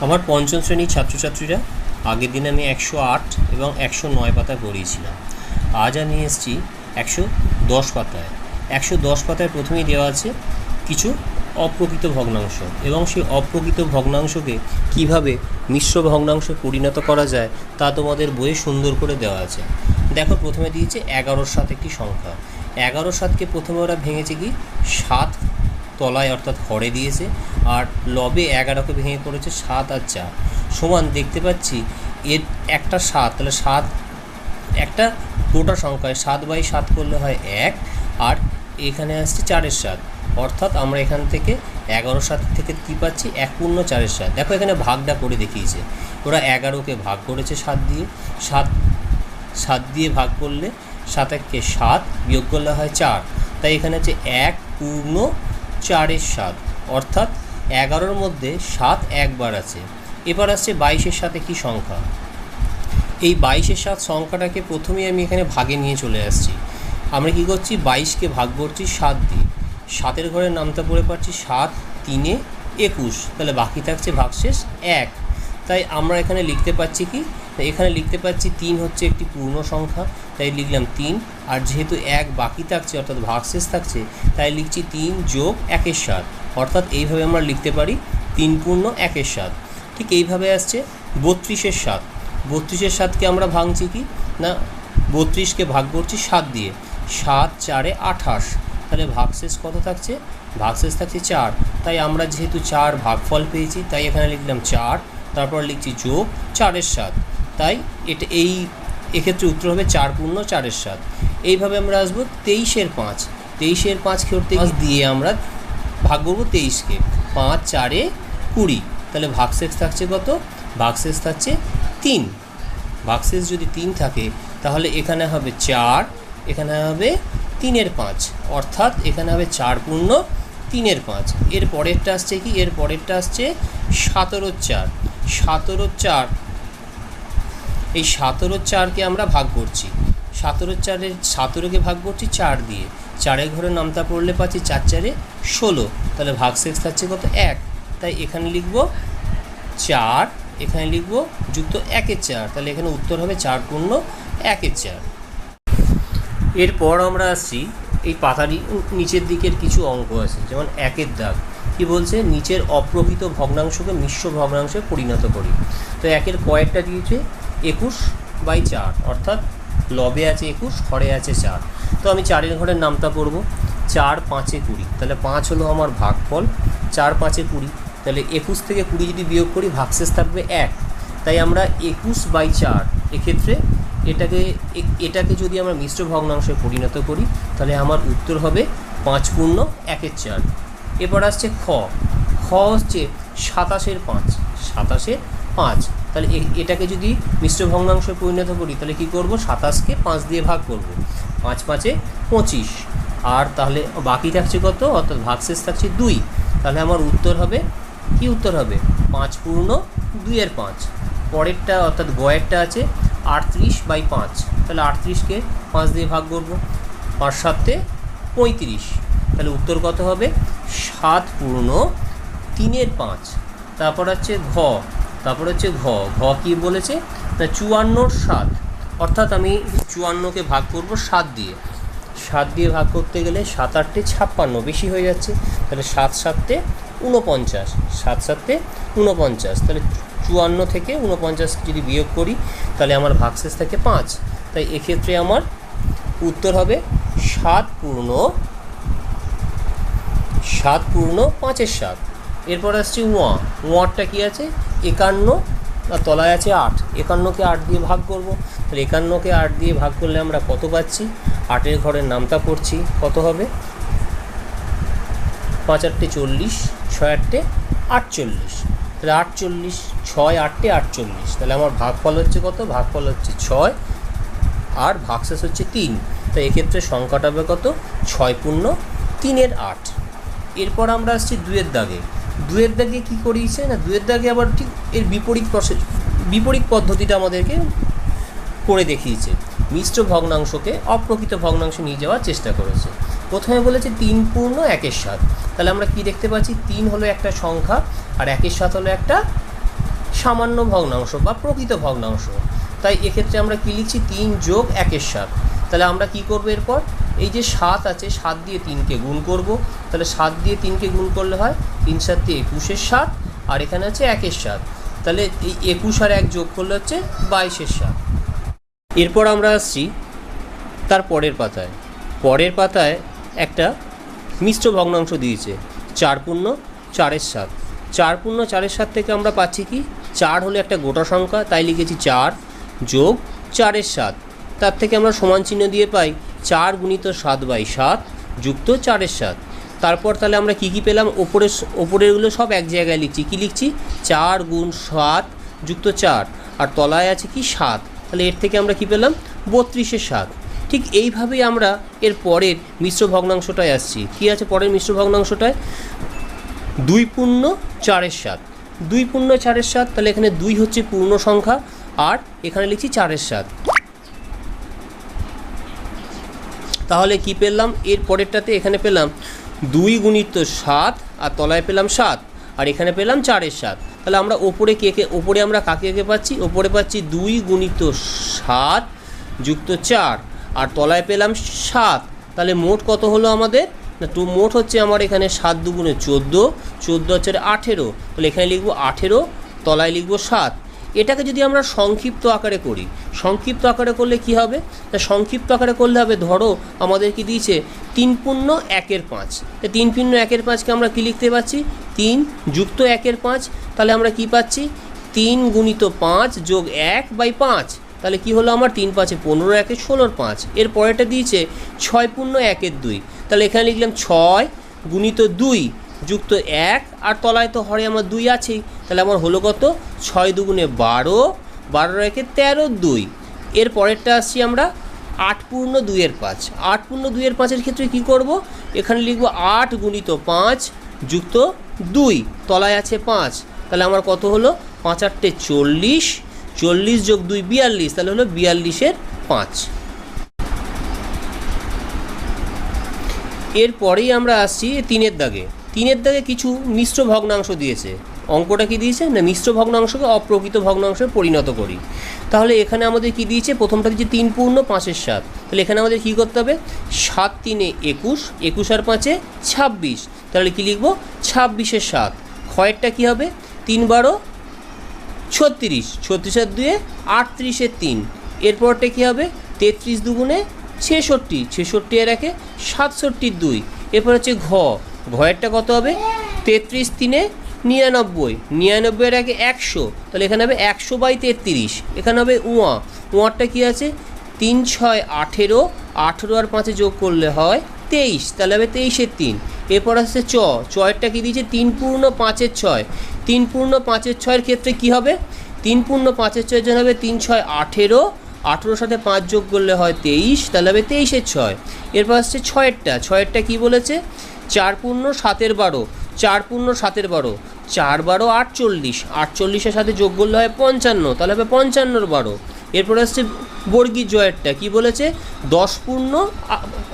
আমার পঞ্চম শ্রেণীর ছাত্রছাত্রীরা আগের দিন আমি 108 এবং 109 পাতায় পড়িয়েছিলাম। আজ আমি এসেছি 110 পাতায়। 110 পাতায় প্রথমেই দেওয়া আছে কিছু অপ্রকৃত ভগ্নাংশ এবং সেই অপ্রকৃত ভগ্নাংশকে কিভাবে মিশ্র ভগ্নাংশে পরিণত করা যায় তা তোমাদের বইয়ে সুন্দর করে দেওয়া আছে। দেখো, প্রথমে দিয়েছে 11-এর সাথে একটি সংখ্যা। 11-এর সাথে প্রথমে ওরা ভেঙেছে কি 7 তলায় অর্থাৎ হরে দিয়েছে, আর লবে 11কে ভেঙে করেছে 7 আর 4 সমান। দেখতে পাচ্ছি এর একটা 7, তাহলে 7 একটা গোটা সংখ্যায় 7/7 করলে হয় 1, আর এখানে আসছে 4-এর 7, অর্থাৎ আমরা এখান থেকে 11-7 থেকে কী পাচ্ছি 1/4-এর 7। দেখো এখানে ভাগটা করে দেখিয়েছে, ওরা 11কে ভাগ করেছে 7 দিয়ে, 7 দিয়ে ভাগ করলে 7-কে 7 বিয়োগ করলে হয় 4, তাই এখানে হচ্ছে 1/4-এর 7, অর্থাৎ 11-এর মধ্যে 7 একবার আছে। এবার আসছে 22-এর সাথে কি সংখ্যা। এই 22-এর 7 সংখ্যাটাকে প্রথমেই আমি এখানে ভাগে নিয়ে চলে আসছি। আমরা কি করছি, 22কে ভাগ করছি 7 দিয়ে, 7-এর ঘরে নামতে পড়ে পাচ্ছি 7 3 21, তাহলে বাকি থাকছে ভাগশেষ 1। তাই আমরা এখানে লিখতে পাচ্ছি কি, এখানে লিখতে পাচ্ছি 3 হচ্ছে একটি পূর্ণ সংখ্যা, তাই লিখলাম 3, আর যেহেতু 1 বাকি থাকছে অর্থাৎ ভাগশেষ থাকছে, তাই লিখছি 3 যোগ 1-এর 7, অর্থাৎ এইভাবে আমরা লিখতে পারি 3 পূর্ণ 1-এর 7। ঠিক এইভাবে আসছে 32-এর 7। 32-এর 7কে আমরা ভাঙছি কি না, 32কে ভাগ করছি 7 দিয়ে, 7 4 28, তাহলে ভাগশেষ কত থাকছে, ভাগশেষ থাকছে 4। তাই আমরা যেহেতু 4 ভাগফল পেয়েছি, তাই এখানে লিখলাম 4, তারপর লিখছি যোগ 4-এর 7, তাই এক্ষেত্রে উত্তর হবে 4 পূর্ণ 4-এর 7। এইভাবে আমরা আসবো 23-এর 5। 23-এর 5 করতে দিয়ে আমরা ভাগ করবো 23কে, 5 4 20, তাহলে ভাগশেষ থাকছে কত, ভাগশেষ থাকছে 3। ভাগশেষ যদি 3 থাকে তাহলে এখানে হবে 4, এখানে হবে 3-এর 5, অর্থাৎ এখানে হবে 4 পূর্ণ 3-এর 5। এর পরেরটা আসছে কি, এর পরেরটা আসছে 17-এর 4। 17-এর 4, এই 17-এর 4কে আমরা ভাগ করছি, 17-এর 4-এর 17কে ভাগ করছি 4 দিয়ে, 4-এর ঘরে নামতা পড়লে পাচ্ছি 4 4 16, তাহলে ভাগশেষ থাকছে কত 1। তাই এখানে লিখব 4, এখানে লিখব যুক্ত 1-এর 4, তাহলে এখানে উত্তর হবে 4 পূর্ণ 1-এর 4। এরপর আমরা আসছি এই পাতারই নিচের দিকের কিছু অঙ্ক আছে, যেমন 1-এর দাগ কি বলছে, নিচের অপ্রকৃত ভগ্নাংশকে মিশ্র ভগ্নাংশে পরিণত করি। তো 1-এর কয়েকটা দিয়েছে 21/4, অর্থাৎ লবে আছে 21, হরে আছে 4। তো আমি 4-এর ঘরের নামটা পড়ব, 4 5 20, তাহলে 5 হলো আমার ভাগফল, 4 5 20, তাহলে 21 থেকে 20 যদি বিয়োগ করি ভাগশেষ থাকবে 1। তাই আমরা 21/4 এক্ষেত্রে এটাকে যদি আমরা মিশ্র ভগ্নাংশে পরিণত করি তাহলে আমার উত্তর হবে 5 পূর্ণ 1-এর 4। এবার আসছে খ। খ হচ্ছে 27-এর 5। 27-এর 5, তাহলে এটাকে যদি মিশ্র ভগ্নাংশে পরিণত করি তাহলে কি করব, 27কে 5 দিয়ে ভাগ করব, 5 5 25, আর তাহলে বাকি থাকছে কত, অর্থাৎ ভাগশেষ থাকছে 2। তাহলে আমার উত্তর হবে কি, উত্তর হবে 5 পূর্ণ 2-এর 5। পরেরটা অর্থাৎ গয়েরটা আছে 38/5, তাহলে 38কে 5 দিয়ে ভাগ করব, 5 7 35, তাহলে উত্তর কত হবে 7 পূর্ণ 3-এর 5। তারপর হচ্ছে ঘ। তারপর হচ্ছে ঘ। ঘ কী বলেছে না, 54-এর 7, অর্থাৎ আমি 54কে ভাগ করব 7 দিয়ে, 7 দিয়ে ভাগ করতে গেলে 7 8 56, বেশি হয়ে যাচ্ছে, তাহলে 7 7 49, 7 7 49, তাহলে 54 থেকে 49 যদি বিয়োগ করি তাহলে আমার ভাগশেষ থাকে 5। তাই এক্ষেত্রে আমার উত্তর হবে 7 পূর্ণ 5-এর 7। এরপর আসছে ওয়া। ওয়ারটা কী আছে, 51, আর তলায় আছে 8, 51কে 8 দিয়ে ভাগ করব, তাহলে 51কে 8 দিয়ে ভাগ করলে আমরা কত পাচ্ছি, 8-এর ঘরের নামটা করছি, কত হবে 5 8 40, 6 8 48, তাহলে 48, 6 8 48, তাহলে আমার ভাগফল হচ্ছে কত, ভাগফল হচ্ছে 6, আর ভাগশেষ হচ্ছে 3। তাই এক্ষেত্রে সংখ্যাটা হবে কত, 6 পূর্ণ 3-এর 8। এরপর আমরা আসছি 2-এর দাগে। 2-এর দাগে কী করিয়েছে না, 2-এর দাগে আবার ঠিক এর বিপরীত পদ্ধতিটা আমাদেরকে করে দেখিয়েছে। মিশ্র ভগ্নাংশকে অপ্রকৃত ভগ্নাংশে নিয়ে যাওয়ার চেষ্টা করেছে। প্রথমে বলেছে 3 পূর্ণ 1-এর 7, তাহলে আমরা কি দেখতে পাচ্ছি, 3 হলো একটা সংখ্যা আর 1-এর 7 হলো একটা সামান্য ভগ্নাংশ বা প্রকৃত ভগ্নাংশ। তাই এক্ষেত্রে আমরা কী লিখছি 3 যোগ 1-এর 7। তাহলে আমরা কি করব এরপর, এই যে 7 আছে 7 দিয়ে 3কে গুণ করব। তাহলে 7 দিয়ে 3কে গুণ করলে হয় 3 7 21-এর 7, আর এখানে আছে 1-এর 7। তাহলে এই 21 আর 1 যোগ করলে হচ্ছে 22-এর 7। এরপর আমরা আসছি তার পরের পাতায়। পরের পাতায় একটা মিশ্র ভগ্নাংশ দিয়েছে 4 পূর্ণ 4-এর 7। 4 পূর্ণ 4-এর 7 থেকে আমরা পাচ্ছি কি 4 হলো একটা গোটা সংখ্যা, তাই লিখেছি 4 যোগ 4-এর 7। তার থেকে আমরা সমান চিহ্ন দিয়ে পাই 4 গুণিত 7/7 যুক্ত 4-এর 7। তারপর তাহলে আমরা কি পেলাম, ওপরেরগুলো সব এক জায়গায় লিখছি। কি লিখছি 4 গুণ 7 যুক্ত 4, আর তলায় আছে কি 7। তাহলে এর থেকে আমরা কি পেলাম 32-এর 7। ঠিক এইভাবেই আমরা এর পরের মিশ্র ভগ্নাংশটায় আসছি। কি আছে পরের মিশ্র ভগ্নাংশটায়, 2 পূর্ণ 4-এর 7। 2 পূর্ণ 4-এর 7, তাহলে এখানে 2 হচ্ছে পূর্ণ সংখ্যা, আর এখানে লিখছি 4-এর 7। তাহলে কি পেলাম এর পরেরটাতে, এখানে পেলাম 2 গুণিত 7, আর তলায় পেলাম 7, আর এখানে পেলাম 4-এর 7। তাহলে আমরা ওপরে আমরা কাকে পাচ্ছি, ওপরে পাচ্ছি 2 গুণিত 7 যুক্ত 4, আর তলায় পেলাম 7। তাহলে মোট কত হলো আমাদের, না তো মোট হচ্ছে আমার এখানে 7 দুগুণে 14, 14 হচ্ছে 18। তাহলে এখানে লিখবো 18, তলায় লিখবো 7। এটাকে যদি আমরা সংক্ষিপ্ত আকারে করি, সংক্ষিপ্ত আকারে করলে কি হবে, তা সংক্ষিপ্ত আকারে করলে হবে, ধরো আমাদের কি দিয়েছে 3 পূর্ণ 1-এর 5। 3 পূর্ণ 1-এর 5কে আমরা কি লিখতে পাচ্ছি 3 যুক্ত 1-এর 5। তাহলে আমরা কি পাচ্ছি 3 গুণিত 5 যোগ 1/5। তাহলে কি হলো আমার 3 5 15, 1 16, 5। এর পরেরটা দিয়েছে 6 পূর্ণ 1-এর 2। তাহলে এখানে লিখলাম 6 গুণিত 2 যুক্ত 1, আর তলায় তো হরে আমার 2 আছেই। তাহলে আমার হলো কত 6 দুগুণে 12, 12 1 13, 2। এর পরেরটা আসছি আমরা 8 পূর্ণ 2-এর 5। 8 পূর্ণ 2-এর 5-এর ক্ষেত্রে কি করব, এখানে লিখব 8 গুণিত 5 যুক্ত 2, তলায় আছে 5। তাহলে আমার কত হলো 5 8 40, 40 যোগ 2 42, তাহলে হলো 42-এর 5। এরপরেই আমরা আসছি 3-এর দাগে। 3-এর দাগে কিছু মিশ্র ভগ্নাংশ দিয়েছে। অঙ্কটা কি দিয়েছে না, মিশ্র ভগ্নাংশকে অপ্রকৃত ভগ্নাংশে পরিণত করি। তাহলে এখানে আমাদের কি দিয়েছে, প্রথমটা দিয়েছে 3 পূর্ণ 5-এর 7। তাহলে এখানে আমাদের কী করতে হবে 7 3 21, 21 আর 5 26। তাহলে কি লিখবো 26-এর 7। ক্ষয়েরটা কী হবে 3 12 36, 36 আর 2 38-এর 3। এরপরটা কী হবে 33 দুগুণে 66, 66 আর 1 67, 2। এরপর হচ্ছে ঘয়েরটা কত হবে 33 3 99, 99 আর 1 100। তাহলে এখানে হবে 100/33। এখানে হবে উয়ারটা কী আছে 3 6 18, 18 আর 5 যোগ করলে হয় 23। তাহলে হবে 23-এর 3। এরপর আসছে চয়েরটা কী দিয়েছে 3 পূর্ণ 5-এর 6। 3 পূর্ণ 5-এর 6-এর ক্ষেত্রে কী হবে 3 পূর্ণ 5-এর 6-এর জন্য হবে 3 6 18, 18-র সাথে 5 যোগ করলে হয় 23। তাহলে হবে 23-এর 6। এরপর আসছে ছয়েরটা কী বলেছে 4 পূর্ণ 7-এর 12। 4 পূর্ণ 7-এর 12, 4 12 48, 48-এর সাথে যোগ করলে হয় 55। তাহলে হবে 55-এর 12। এরপর আসছে বর্গীর জয়েরটা কী বলেছে 10 পূর্ণ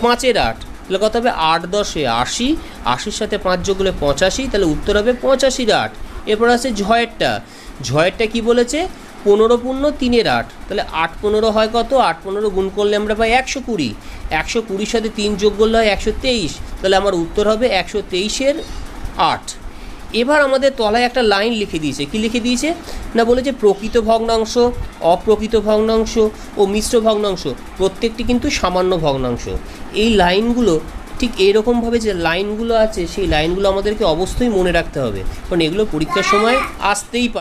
5-এর 8। তাহলে কত হবে 8 10 80, 80-র সাথে 5 যোগ করলে 85। তাহলে উত্তর হবে 85-এর 8। এরপর আসছে ঝয়েরটা কী বলেছে 15 পূর্ণ 3-এর 8। তাহলে 8 15 হয় কত, 8 15 গুণ করলে আমরা পাই 120, 120-র সাথে 3 যোগ করলে হয় 123। তাহলে আমার উত্তর হবে 123-এর 8। এবার আমাদের তলায় একটা লাইন লিখে দিয়েছে। কি লিখে দিয়েছে না, বলেছে প্রকৃত ভগ্নাংশ, অপ্রকৃত ভগ্নাংশ ও মিশ্র ভগ্নাংশ প্রত্যেকটি কিন্তু সামান্য ভগ্নাংশ। এই লাইনগুলো ঠিক এরকমভাবে যে লাইনগুলো আছে সেই লাইনগুলো আমাদেরকে অবশ্যই মনে রাখতে হবে, কারণ এগুলো পরীক্ষার সময় আসতেই পারে।